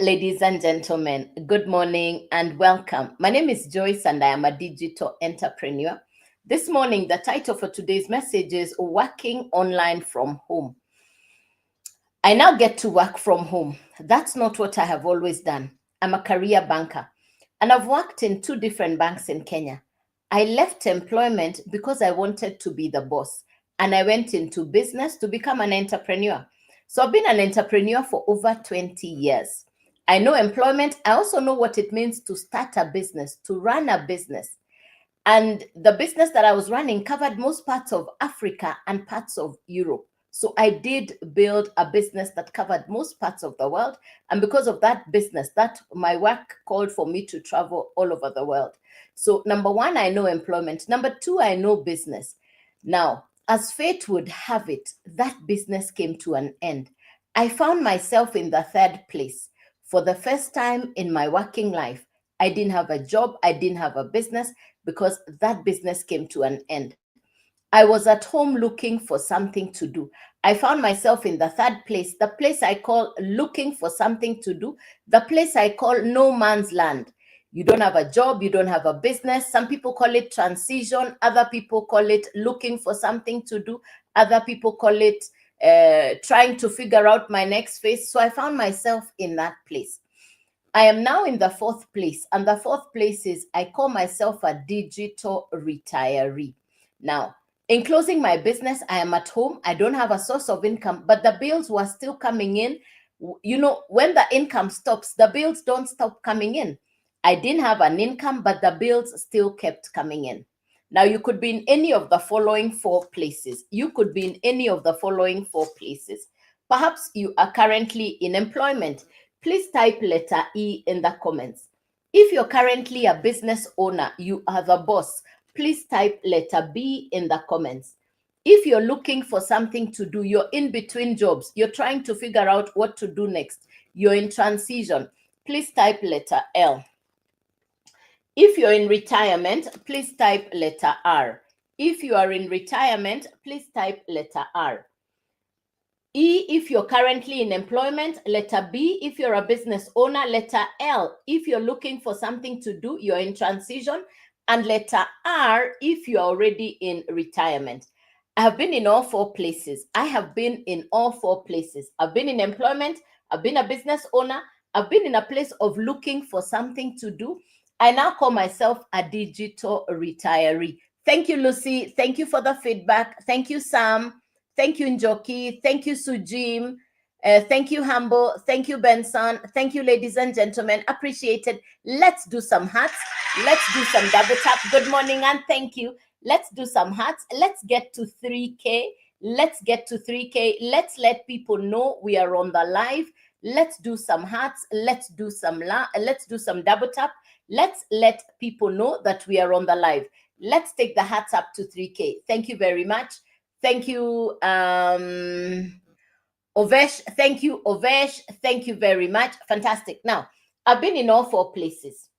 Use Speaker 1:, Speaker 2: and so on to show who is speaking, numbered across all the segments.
Speaker 1: ladies and gentlemen. Good morning and welcome. My name is Joyce and I am a digital entrepreneur. This morning, the title for today's message is Working Online from Home. I now get to work from home. That's not what I have always done. I'm a career banker and I've worked in two different banks in Kenya. I left employment because I wanted to be the boss and I went into business to become an entrepreneur. So I've been an entrepreneur for over 20 years. I know employment. I also know what it means to start a business, to run a business. And the business that I was running covered most parts of Africa and parts of Europe. So I did build a business that covered most parts of the world. And because of that business, that my work called for me to travel all over the world. So number one, I know employment. Number two, I know business. Now, as fate would have it, that business came to an end. I found myself in the third place. For the first time in my working life, I didn't have a job, I didn't have a business because that business came to an end. I was at home looking for something to do. I found myself in the third place, the place I call looking for something to do, the place I call no man's land. You don't have a job, you don't have a business. Some people call it transition, other people call it looking for something to do, other people call it trying to figure out my next phase. So I found myself in that place. I am now in the fourth place, and the fourth place is I call myself a digital retiree. Now, in closing my business, I am at home. I don't have a source of income, but the bills were still coming in. You know, when the income stops, the bills don't stop coming in. I didn't have an income, but the bills still kept coming in. Now, you could be in any of the following four places. You could be in any of the following four places. Perhaps you are currently in employment. Please type letter E in the comments. If you're currently a business owner, you are the boss, please type letter B in the comments. If you're looking for something to do, you're in between jobs, you're trying to figure out what to do next, you're in transition, please type letter L. If you're in retirement, please type letter R. If you are in retirement, please type letter R. E, if you're currently in employment, letter B, if you're a business owner, letter L, if you're looking for something to do, you're in transition, and letter R, if you're already in retirement. I have been in all four places. I have been in all four places. I've been in employment, I've been a business owner, I've been in a place of looking for something to do. I now call myself a digital retiree. Thank you, Lucy. Thank you for the feedback. Thank you, Sam. Thank you, Njoki. Thank you, Sujim. Thank you, Humble. Thank you, Benson. Thank you, ladies and gentlemen. Appreciated. Let's do some hearts. Let's do some double tap. Good morning and thank you. Let's do some hearts. Let's get to 3K. Let's get to 3K. Let's let people know we are on the live. Let's do some hearts. Let's do some double tap. Let's let people know that we are on the live. Let's take the hearts up to 3K. Thank you very much. Thank you, Ovesh. Thank you, Ovesh. Thank you very much. Fantastic. Now, I've been in all four places.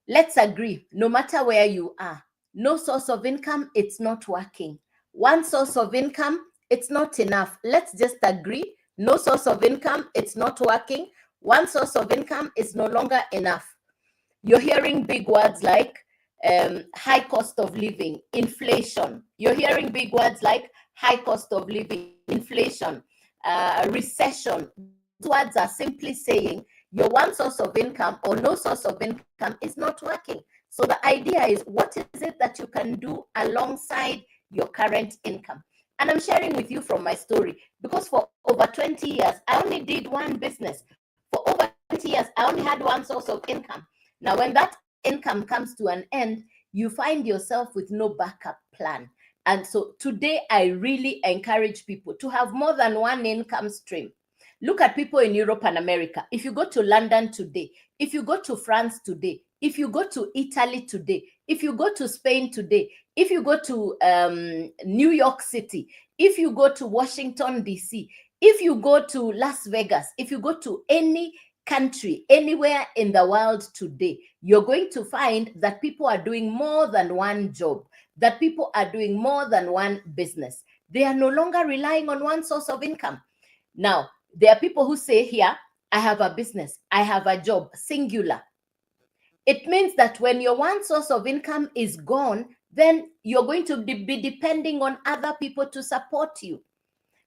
Speaker 1: Let's agree, no matter where you are, no source of income, it's not working. One source of income, it's not enough. Let's just agree, no source of income, it's not working. One source of income is no longer enough. You're hearing big words like high cost of living, inflation. You're hearing big words like high cost of living, inflation, recession. Those words are simply saying your one source of income or no source of income is not working. So the idea is, what is it that you can do alongside your current income? And I'm sharing with you from my story, because for over 20 years, I only did one business. For over 20 years, I only had one source of income. Now, when that income comes to an end, you find yourself with no backup plan. And so today, I really encourage people to have more than one income stream. Look at people in Europe and America. If you go to London today, if you go to France today, if you go to Italy today, if you go to Spain today, if you go to New York City, if you go to Washington, D.C., if you go to Las Vegas, if you go to any country, anywhere in the world today, you're going to find that people are doing more than one job, that people are doing more than one business. They are no longer relying on one source of income. Now, there are people who say here, I have a business, I have a job, singular. It means that when your one source of income is gone, then you're going to be depending on other people to support you.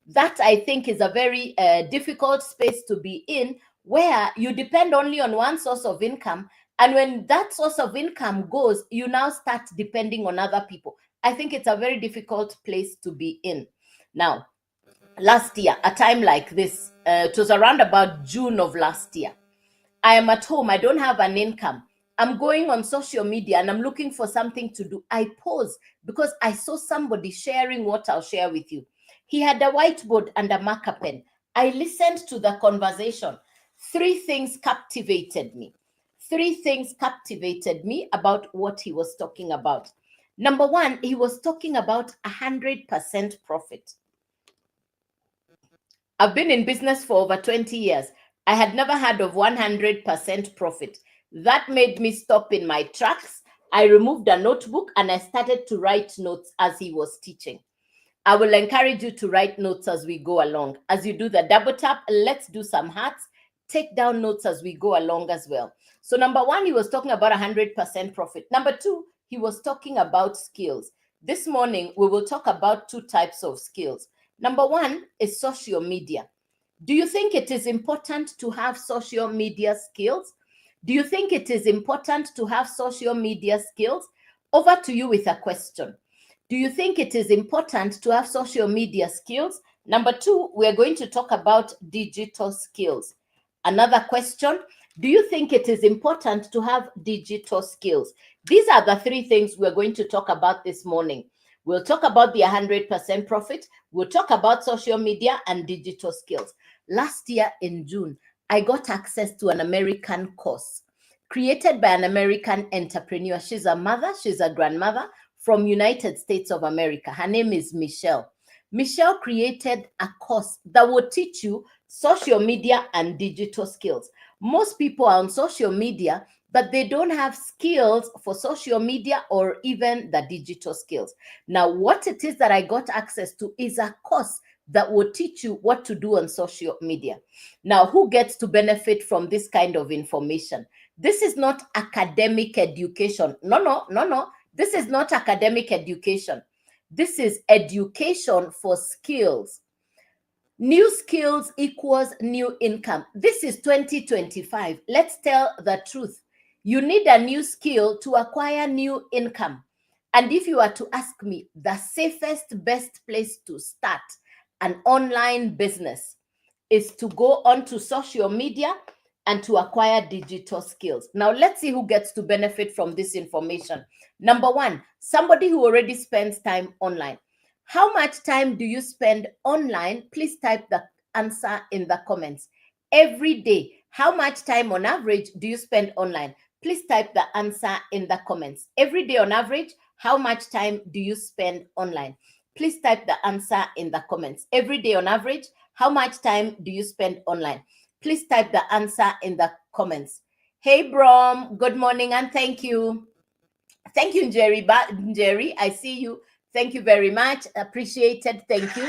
Speaker 1: That, I think, is a very difficult space to be in, where you depend only on one source of income. And when that source of income goes, you now start depending on other people. I think it's a very difficult place to be in. Now, last year, a time like this, it was around about June of last year. I am at home, I don't have an income. I'm going on social media and I'm looking for something to do. I pause because I saw somebody sharing what I'll share with you. He had a whiteboard and a marker pen. I listened to the conversation. Three things captivated me. Three things captivated me about what he was talking about. Number one, he was talking about 100% profit. I've been in business for over 20 years. I had never heard of 100% profit. That made me stop in my tracks. I removed a notebook and I started to write notes as he was teaching. I will encourage you to write notes as we go along. As you do the double tap, let's do some hearts. Take down notes as we go along as well. So number one, he was talking about 100% profit. Number two, he was talking about skills. This morning, we will talk about two types of skills. Number one is social media. Do you think it is important to have social media skills? Do you think it is important to have social media skills? Over to you with a question. Do you think it is important to have social media skills? Number two, we're going to talk about digital skills. Another question, do you think it is important to have digital skills? These are the three things we're going to talk about this morning. We'll talk about the 100% profit. We'll talk about social media and digital skills. Last year in June, I got access to an American course created by an American entrepreneur. She's a mother, she's a grandmother from United States of America. Her name is Michelle. Michelle created a course that will teach you social media and digital skills. Most people are on social media, but they don't have skills for social media or even the digital skills. Now, what it is that I got access to is a course that will teach you what to do on social media. Now, who gets to benefit from this kind of information? This is not academic education. No. This is not academic education. This is education for skills. New skills equals new income. This is 2025. Let's tell the truth. You need a new skill to acquire new income. And if you are to ask me, the safest, best place to start an online business is to go onto social media and to acquire digital skills. Now, let's see who gets to benefit from this information. Number one, somebody who already spends time online. How much time do you spend online? Please type the answer in the comments. Every day, how much time on average do you spend online? Please type the answer in the comments. Every day on average, how much time do you spend online? Please type the answer in the comments. Every day on average, how much time do you spend online? Please type the answer in the comments. Hey, Brom, good morning and thank you. Thank you, Jerry. Jerry, I see you. Thank you very much. Appreciated. Thank you.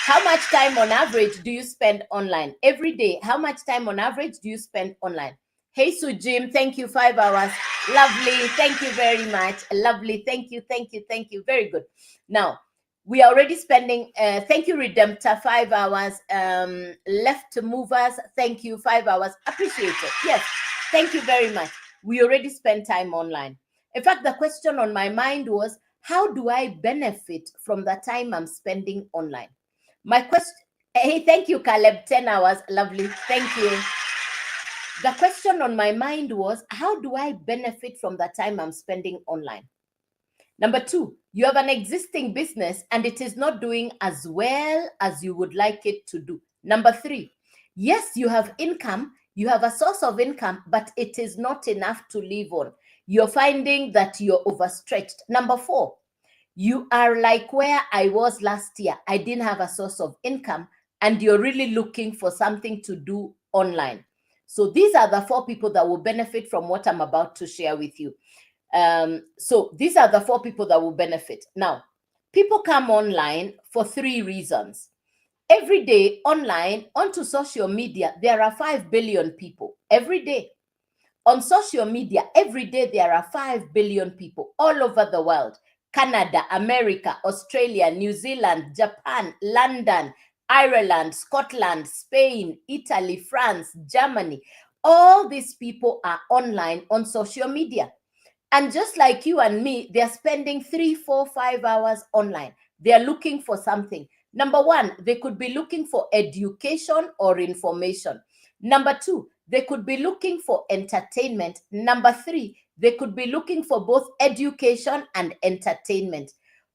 Speaker 1: How much time on average do you spend online? Every day, how much time on average do you spend online? Hey, Jim, thank you. 5 hours. Lovely. Thank you very much. Lovely. Thank you. Very good. Now, we are already spending, thank you, Redemptor, 5 hours. Left movers, thank you, 5 hours. Appreciate it. Yes, thank you very much. We already spent time online. In fact, the question on my mind was, how do I benefit from the time I'm spending online? My question, hey, thank you, Caleb, 10 hours. Lovely. Thank you. The question on my mind was, how do I benefit from the time I'm spending online? Number two, you have an existing business and it is not doing as well as you would like it to do. Number three, yes, you have income, you have a source of income, but it is not enough to live on. You're finding that you're overstretched. Number four, you are like where I was last year. I didn't have a source of income and you're really looking for something to do online. So these are the 4 people that will benefit from what I'm about to share with you. So these are the 4 people that will benefit. Now, people come online for 3 reasons. Every day online, onto social media, there are 5 billion people. Every day. On social media, every day there are 5 billion people all over the world. Canada, America, Australia, New Zealand, Japan, London, Ireland, Scotland, Spain, Italy, France, Germany. All these people are online on social media. And just like you and me, they're spending 3, 4, 5 hours online. They're looking for something. Number one, they could be looking for education or information. Number two, they could be looking for entertainment. Number three, they could be looking for both education and entertainment.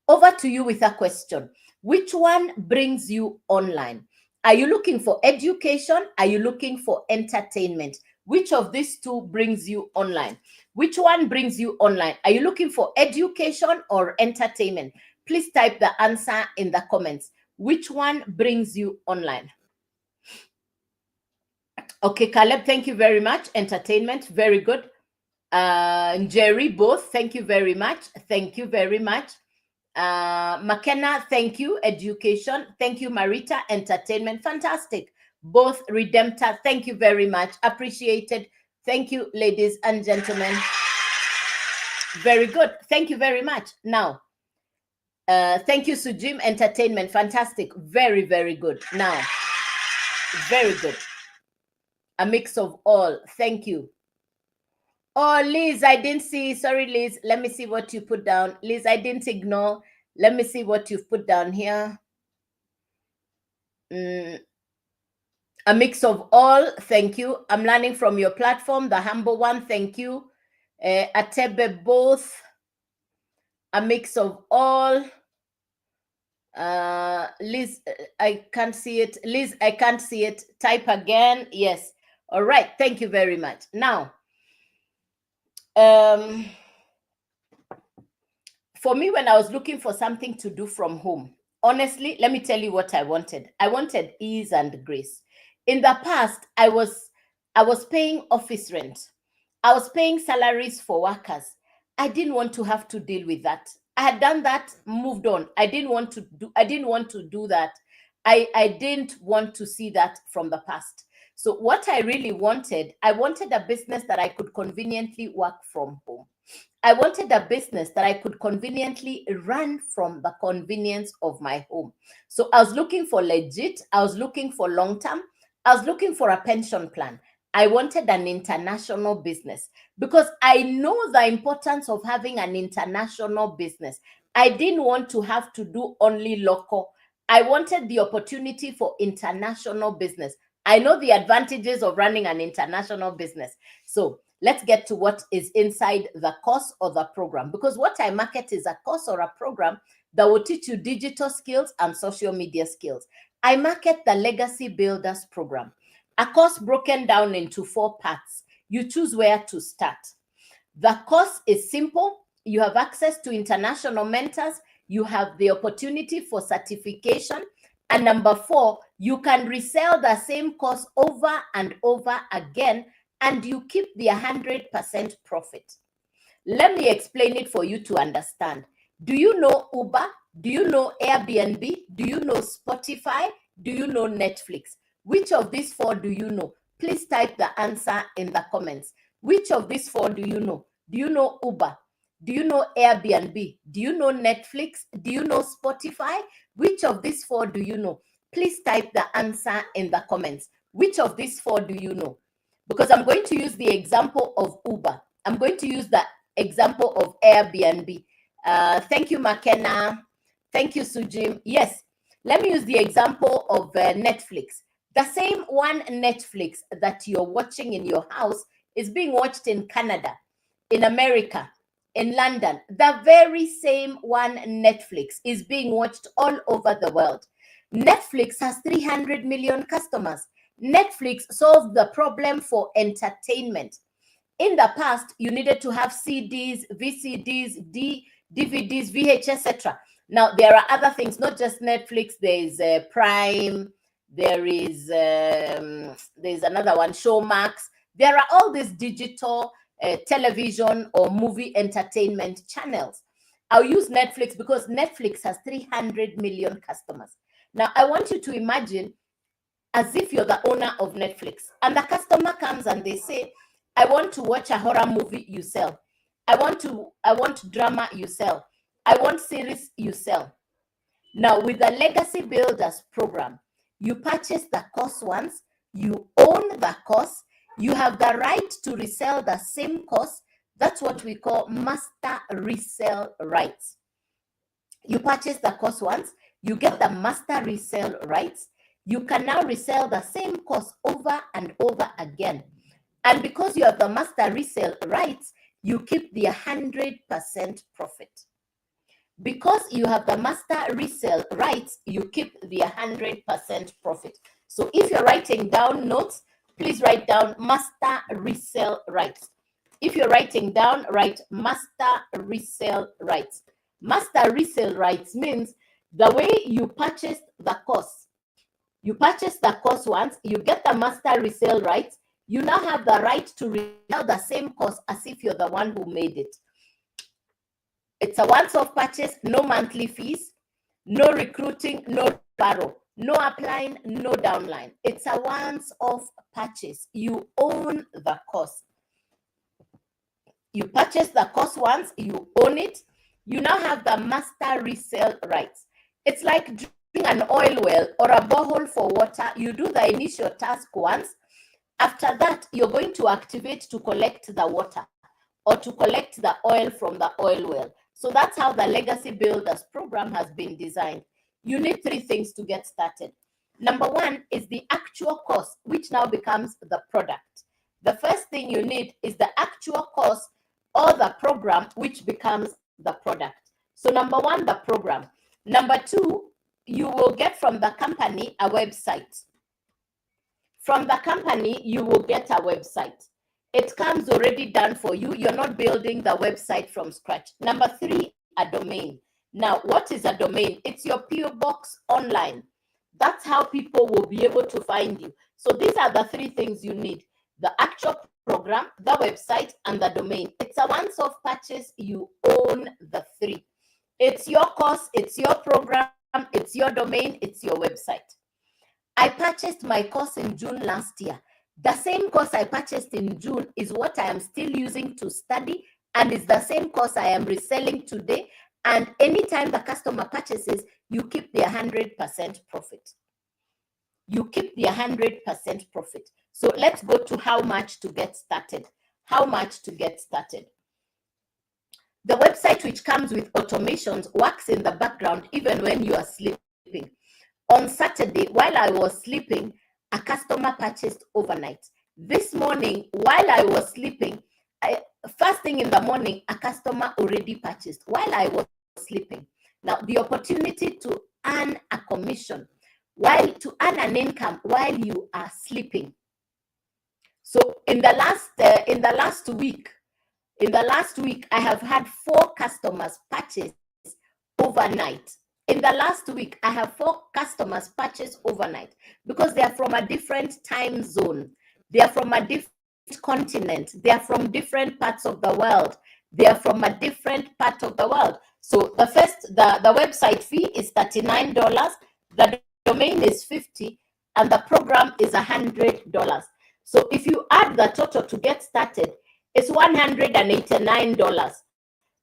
Speaker 1: Over to you with a question. Which one brings you online? Are you looking for education? Are you looking for entertainment? Which of these two brings you online? Which one brings you online? Are you looking for education or entertainment? Please type the answer in the comments. Which one brings you online? Okay, Caleb, thank you very much. Entertainment, very good. Jerry, both, thank you very much. Thank you very much. McKenna, thank you. Education, thank you. Marita, entertainment, fantastic. Both. Redemptor, thank you very much. Appreciated. Thank you, ladies and gentlemen. Very good. Thank you very much. Now, thank you, Sujim, entertainment, fantastic. Very, very good. Now, very good. A mix of all. Thank you. Oh, Liz, I didn't see. Sorry, Liz. Let me see what you put down. Liz, I didn't ignore. Let me see what you've put down here. A mix of all. Thank you. I'm learning from your platform. The humble one. Thank you. Atebe, both. A mix of all. Liz, I can't see it. Liz, I can't see it. Type again. Yes. All right. Thank you very much. Now, for me, when I was looking for something to do from home, honestly, let me tell you what I wanted. I wanted ease and grace. In the past, I was paying office rent. I was paying salaries for workers. I didn't want to have to deal with that. I had done that, moved on. I didn't want to do that. I didn't want to see that from the past. So what I really wanted, I wanted a business that I could conveniently work from home. I wanted a business that I could conveniently run from the convenience of my home. So I was looking for legit, I was looking for long term, I was looking for a pension plan. I wanted an international business because I know the importance of having an international business. I didn't want to have to do only local. I wanted the opportunity for international business. I know the advantages of running an international business. So let's get to what is inside the course or the program, because what I market is a course or a program that will teach you digital skills and social media skills. I market the Legacy Builders program, a course broken down into 4 parts. You choose where to start. The course is simple. You have access to international mentors. You have the opportunity for certification. And number 4, you can resell the same course over and over again, and you keep the 100% profit. Let me explain it for you to understand. Do you know Uber? Do you know Airbnb? Do you know Spotify? Do you know Netflix? Which of these 4 do you know? Please type the answer in the comments. Which of these 4 do you know? Do you know Uber? Do you know Airbnb? Do you know Netflix? Do you know Spotify? Which of these 4 do you know? Please type the answer in the comments. Which of these 4 do you know? Because I'm going to use the example of Uber. I'm going to use the example of Airbnb. Thank you, McKenna. Thank you, Sujim. Yes, let me use the example of Netflix. The same one Netflix that you're watching in your house is being watched in Canada, in America, in London. The very same one Netflix is being watched all over the world. Netflix has 300 million customers. Netflix solved the problem for entertainment. In the past, you needed to have CDs, VCDs, DVDs, VHS, etc. Now, there are other things, not just Netflix. There's Prime. There's another one, Showmax. There are all these digital television or movie entertainment channels. I'll use Netflix because Netflix has 300 million customers. Now, I want you to imagine as if you're the owner of Netflix and the customer comes and they say, I want to watch a horror movie, you sell. I want drama, you sell. I want series, you sell. Now, with the Legacy Builders program, you purchase the course once, you own the course, you have the right to resell the same course. That's what we call master resale rights. You purchase the course once, you get the master resale rights. You can now resell the same course over and over again. And because you have the master resale rights, you keep the 100% profit. Because you have the master resale rights, you keep the 100% profit. So if you're writing down notes, please write down master resale rights. If you're writing down, write master resale rights. Master resale rights means the way you purchased the course. You purchase the course once, you get the master resale rights, you now have the right to resell the same course as if you're the one who made it. It's a once-off purchase, no monthly fees, no recruiting, no borrow, no applying, no downline. It's a once-off purchase. You own the course. You purchase the course once, you own it. You now have the master resale rights. It's like drilling an oil well or a borehole for water. You do the initial task once. After that, you're going to activate to collect the water or to collect the oil from the oil well. So that's how the Legacy Builders program has been designed. You need three things to get started. Number one is the actual course, which now becomes the product. The first thing you need is the actual course or the program, which becomes the product. So number one, the program. Number two, you will get from the company a website. From the company, you will get a website. It comes already done for you. You're not building the website from scratch. Number three, a domain. Now, what is a domain? It's your PO box online. That's how people will be able to find you. So these are the three things you need: the actual program, the website, and the domain. It's a once-off purchase. You own the three. It's your course, it's your program, it's your domain, it's your website. I purchased my course in June last year. The same course I purchased in June is what I am still using to study, and is the same course I am reselling today. And anytime the customer purchases, you keep the 100% profit. You keep the 100% profit. So let's go to how much to get started. How much to get started. The website, which comes with automations, works in the background even when you are sleeping. On Saturday, while I was sleeping, a customer purchased overnight. This morning, while I was sleeping, first thing in the morning, a customer already purchased while I was sleeping. Now, the opportunity to earn a commission, to earn an income while you are sleeping. So in the last week, I have had 4 customers purchase overnight. In the last week, I have 4 customers purchase overnight because they are from a different time zone. They are from a different continent. They are from different parts of the world. They are from a different part of the world. So the website fee is $39. The domain is $50, and the program is $100. So if you add the total to get started, it's $189.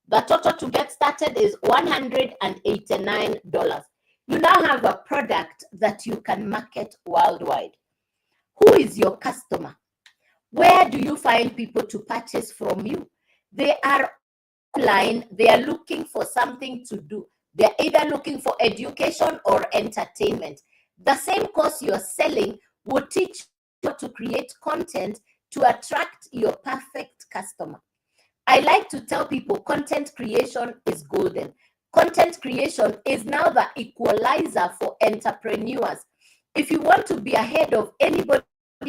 Speaker 1: The total to get started is $189. You now have a product that you can market worldwide. Who is your customer? Where do you find people to purchase from you? They are online. They are looking for something to do. They're either looking for education or entertainment. The same course you're selling will teach you how to create content to attract your perfect customer. I like to tell people content creation is golden. Content creation is now the equalizer for entrepreneurs. If you want to be ahead of anybody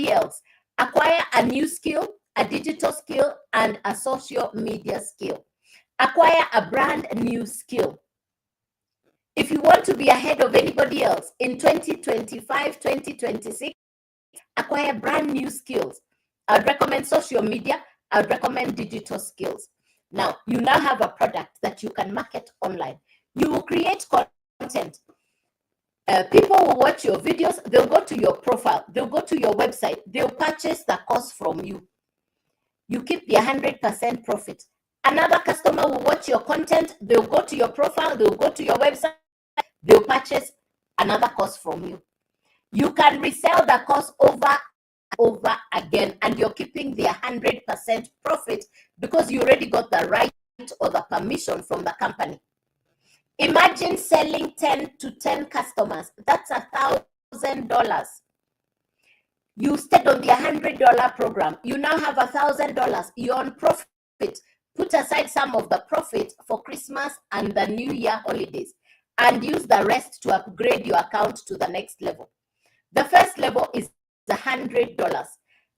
Speaker 1: else, acquire a new skill, a digital skill, and a social media skill. Acquire a brand new skill. If you want to be ahead of anybody else in 2025, 2026, acquire brand new skills. I'd recommend social media. I would recommend digital skills. Now, you now have a product that you can market online. You will create content. People will watch your videos, they'll go to your profile, they'll go to your website, they'll purchase the course from you. You keep the 100% profit. Another customer will watch your content, they'll go to your profile, they'll go to your website, they'll purchase another course from you. You can resell the course over again, and you're keeping the 100% profit because you already got the right or the permission from the company. Imagine selling 10 to 10 customers. That's $1,000. You stayed on the $100 program. You now have $1,000. You're on profit. Put aside some of the profit for Christmas and the New Year holidays and use the rest to upgrade your account to the next level. The first level is $100.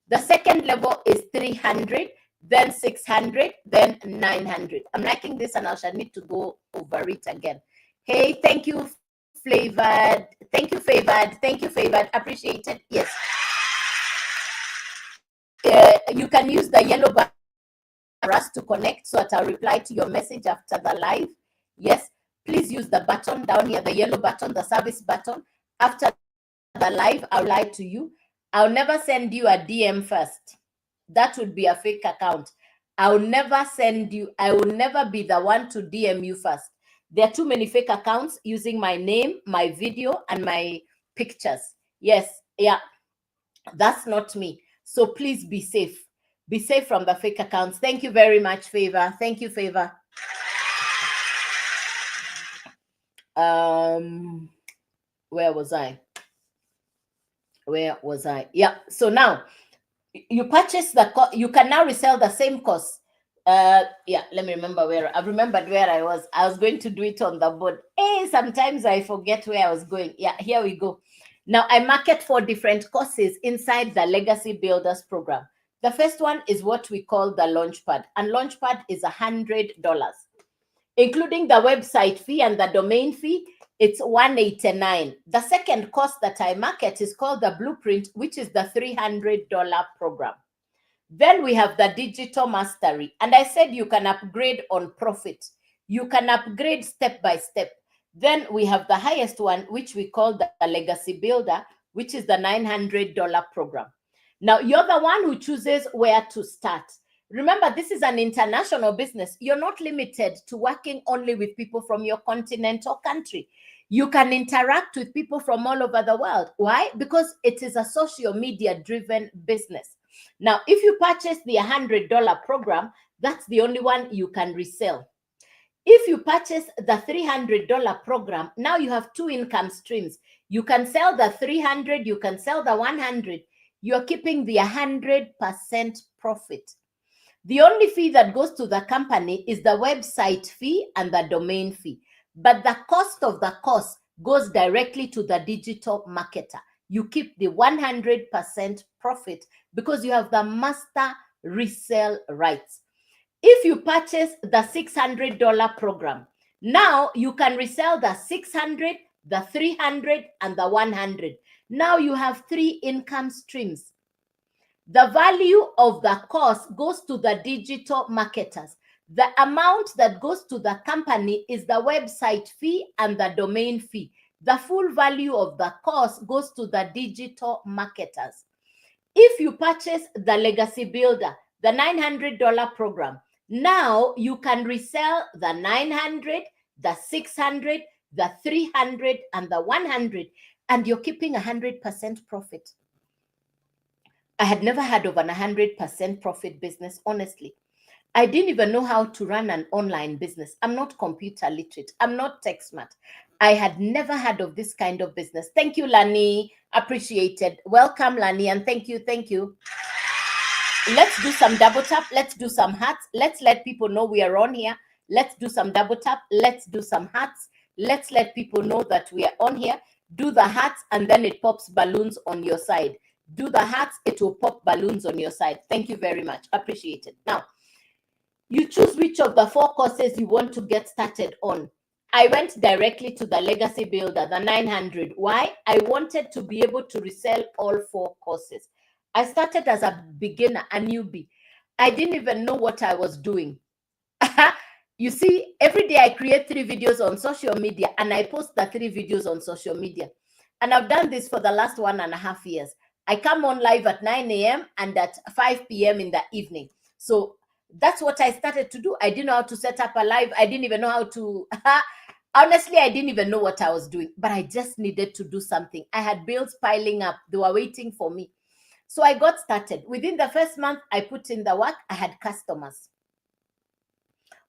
Speaker 1: The second level is $300, then $600, then $900. I'm liking this and I shall need to go over it again. Hey, thank you, Flavored. Thank you, Favored. Thank you, Favored. Appreciated. Yes. You can use the yellow button for us to connect so that I'll reply to your message after the live. Yes, please use the button down here, the yellow button, the service button. After the live, I'll lie to you. I'll never send you a DM first. That would be a fake account. I'll never send you, I will never be the one to DM you first. There are too many fake accounts using my name, my video, and my pictures. Yes, yeah, that's not me. So please be safe. Be safe from the fake accounts. Thank you very much, Favor. Thank you, Favor. Where was I? Yeah. So now you purchase you can now resell the same course. Yeah, let me remember where I've remembered where I was. I was going to do it on the board. Hey, sometimes I forget where I was going. Yeah, here we go. Now I market 4 different courses inside the Legacy Builders program. The first one is what we call the Launchpad, and Launchpad is $100, including the website fee and the domain fee. It's $189. The second course that I market is called the Blueprint, which is the $300 program. Then we have the Digital Mastery, and I said you can upgrade on profit. You can upgrade step by step. Then we have the highest one, which we call the Legacy Builder, which is the $900 program. Now, you're the one who chooses where to start. Remember, this is an international business. You're not limited to working only with people from your continent or country. You can interact with people from all over the world. Why? Because it is a social media driven business. Now, if you purchase the $100 program, that's the only one you can resell. If you purchase the $300 program, now you have 2 income streams. You can sell the 300, you can sell the 100. You're keeping the 100% profit. The only fee that goes to the company is the website fee and the domain fee. But the cost of the course goes directly to the digital marketer. You keep the 100% profit because you have the master resale rights. If you purchase the $600 program, now you can resell the 600, the 300, and the 100. Now you have 3 income streams. The value of the course goes to the digital marketers. The amount that goes to the company is the website fee and the domain fee. The full value of the course goes to the digital marketers. If you purchase the Legacy Builder, the $900 program, now you can resell the 900, the 600, the 300, and the 100, and you're keeping 100% profit. I had never heard of an 100% profit business, honestly. I didn't even know how to run an online business. I'm not computer literate. I'm not tech smart. I had never heard of this kind of business. Thank you, Lani. Appreciated. Welcome, Lani, and thank you. Thank you. Let's do some double tap. Let's do some hearts. Let's let people know we are on here. Let's do some double tap. Let's do some hearts. Let's let people know that we are on here. Do the hearts, and then it pops balloons on your side. Do the hearts, it will pop balloons on your side. Thank you very much. Appreciate it. Now, you choose which of the 4 courses you want to get started on. I went directly to the Legacy Builder, the 900. Why? I wanted to be able to resell all 4 courses. I started as a beginner, a newbie. I didn't even know what I was doing. You see, every day I create 3 videos on social media and I post the 3 videos on social media. And I've done this for the last 1.5 years. I come on live at 9 a.m. and at 5 p.m. in the evening. So that's what I started to do. I didn't know how to set up a live. I didn't even know how to, honestly, I didn't even know what I was doing, but I just needed to do something. I had bills piling up. They were waiting for me. So I got started. Within the first month, I put in the work. I had customers.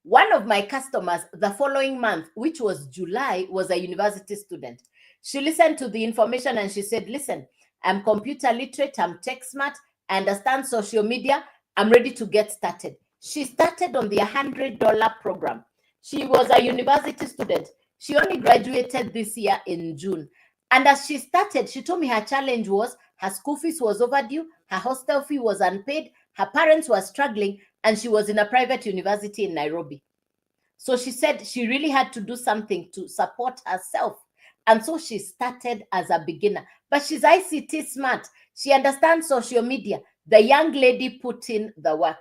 Speaker 1: One of my customers the following month, which was July, was a university student. She listened to the information and she said, listen, I'm computer literate, I'm tech smart, I understand social media, I'm ready to get started. She started on the $100 program. She was a university student. She only graduated this year in June. And as she started, she told me her challenge was her school fees was overdue, her hostel fee was unpaid, her parents were struggling, and she was in a private university in Nairobi. So she said she really had to do something to support herself. And so she started as a beginner. But she's ICT smart. She understands social media. The young lady put in the work.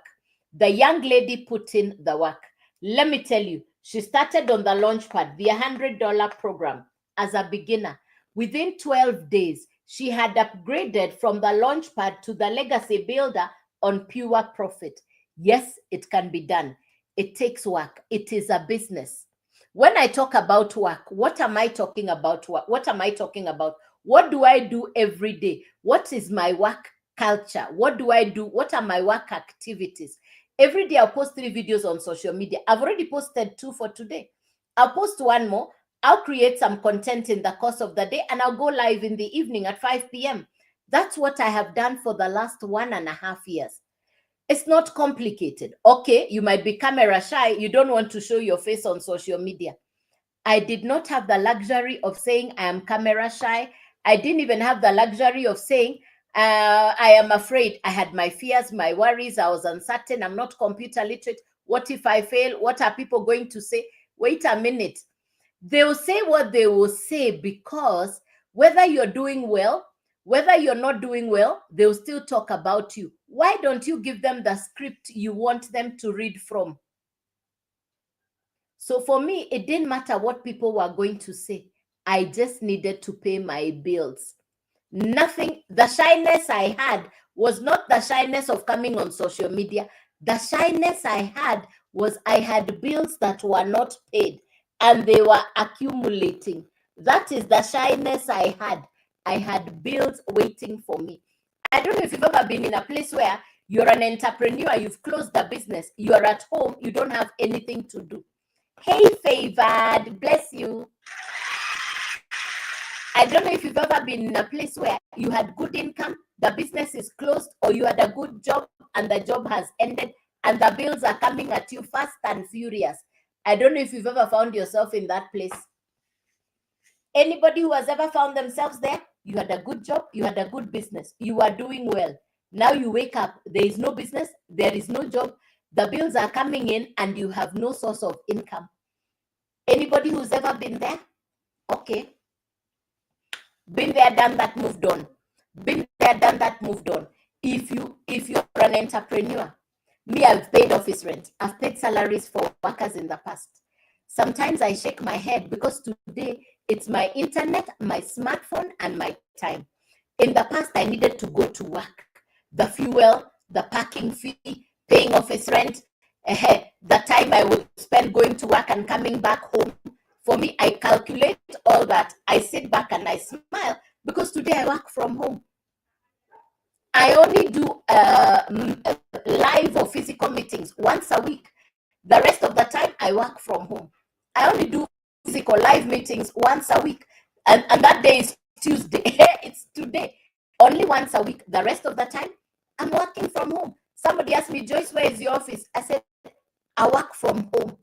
Speaker 1: The young lady put in the work. Let me tell you, she started on the Launchpad, the $100 program, as a beginner. Within 12 days, she had upgraded from the Launchpad to the Legacy Builder on pure profit. Yes, it can be done. It takes work. It is a business. When I talk about work, what am I talking about? What am I talking about? What do I do every day? What is my work culture? What do I do? What are my work activities? Every day I'll post 3 videos on social media. I've already posted 2 for today. I'll post 1 more. I'll create some content in the course of the day and I'll go live in the evening at 5 p.m. That's what I have done for the last 1.5 years. It's not complicated. Okay, you might be camera shy. You don't want to show your face on social media. I did not have the luxury of saying I am camera shy. I didn't even have the luxury of saying I am afraid. I had my fears, my worries. I was uncertain. I'm not computer literate. What if I fail? What are people going to say? Wait a minute. They will say what they will say because whether you're doing well, whether you're not doing well, they'll still talk about you. Why don't you give them the script you want them to read from? So for me, it didn't matter what people were going to say. I just needed to pay my bills. Nothing, the shyness I had was not the shyness of coming on social media. The shyness I had was I had bills that were not paid and they were accumulating. That is the shyness I had. I had bills waiting for me. I don't know if you've ever been in a place where you're an entrepreneur, you've closed the business, you're at home, you don't have anything to do. Hey, Favored, bless you. I don't know if you've ever been in a place where you had good income, the business is closed, or you had a good job and the job has ended and the bills are coming at you fast and furious. I don't know if you've ever found yourself in that place. Anybody who has ever found themselves there, you had a good job, you had a good business, you are doing well. Now you wake up, there is no business, there is no job, the bills are coming in and you have no source of income. Anybody who's ever been there? Okay. Been there, done that, moved on. Been there, done that, moved on. If you're an entrepreneur, me, I've paid office rent. I've paid salaries for workers in the past. Sometimes I shake my head because today it's my internet, my smartphone, and my time. In the past, I needed to go to work. The fuel, the parking fee, paying office rent, the time I would spend going to work and coming back home. For me, I calculate all that. I sit back and I smile because today I work from home. I only do live or physical meetings once a week. The rest of the time, I work from home. I only do physical live meetings once a week. And that day is Tuesday. It's today. Only once a week. The rest of the time, I'm working from home. Somebody asked me, Joyce, where is your office? I said, I work from home.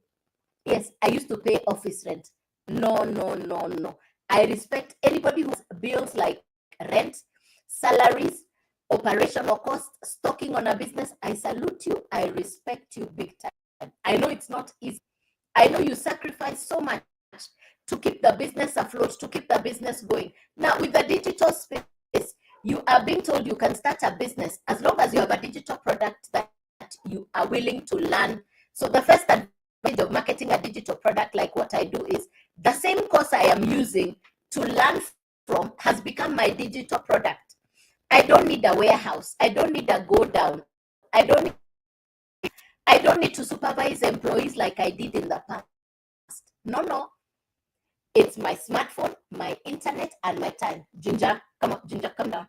Speaker 1: Yes, I used to pay office rent. No, no, no, no. I respect anybody who has bills like rent, salaries, operational costs, stocking on a business. I salute you. I respect you big time. I know it's not easy. I know you sacrifice so much to keep the business afloat, to keep the business going. Now, with the digital space, you are being told you can start a business as long as you have a digital product that you are willing to learn. So the first of marketing a digital product like what I do is the same course I am using to learn from has become my digital product. I don't need a warehouse. I don't need a go down. I don't need to supervise employees like I did in the past. No. It's my smartphone, my internet, and my time. Ginger, come up. Ginger, come down.